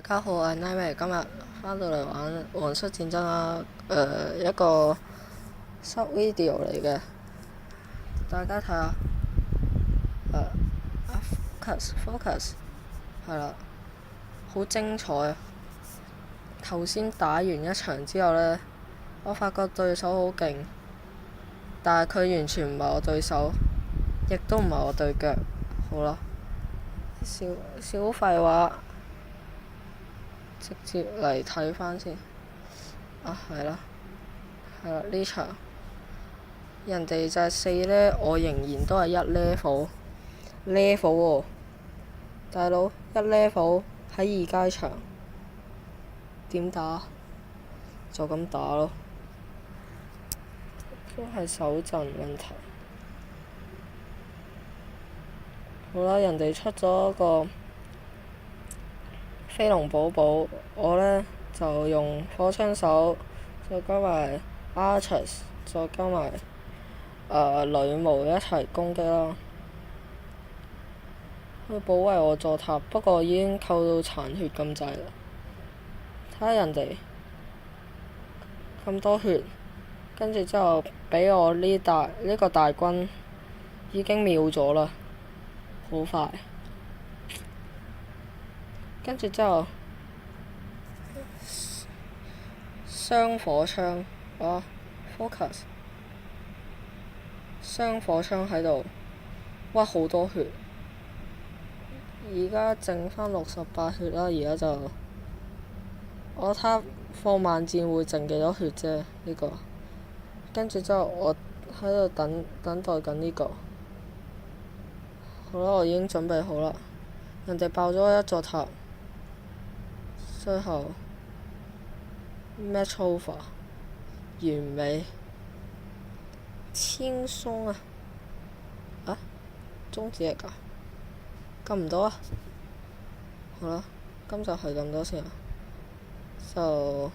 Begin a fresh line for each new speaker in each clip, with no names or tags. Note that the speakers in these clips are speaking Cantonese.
大家好，我係 Nightmare，今日翻到嚟玩皇室戰爭啦。一個 short video 嚟嘅，大家睇下。focus 係啦，好精彩啊！頭先打完一場之後呢，我發覺對手好勁，但係佢完全唔係我對手，亦都唔係我對腳。好啦，少廢話。直接嚟睇返先。係啦，呢場人哋就係4呢，我仍然都係1 level 喎，大佬1 level 喺2階場點打？就咁打咯，都係手震問題。好啦，人哋出咗個飛龍寶寶，我呢就用火槍手，再加埋 Archers， 再加埋女巫一齊攻擊啦，去保衛我座塔。不過已經扣到殘血咁滯啦。睇下人哋咁多血，跟住之後俾我呢個大軍已經秒咗啦，好快。跟住之後雙火槍，focus 雙火槍喺度，哇好多血！而家剩返68血啦，而家就我睇放慢戰會剩幾多血啫？呢個跟住之後我喺度等待緊呢個。好啦，我已經準備好啦。人哋爆咗一座塔，最後 match over 完美，輕鬆啊！中指嚟㗎，撳唔到啊！好啦，咁就係咁多先啦。所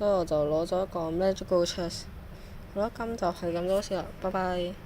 以我就攞咗一個 magical chest。好啦，咁就係咁多先啦，拜拜。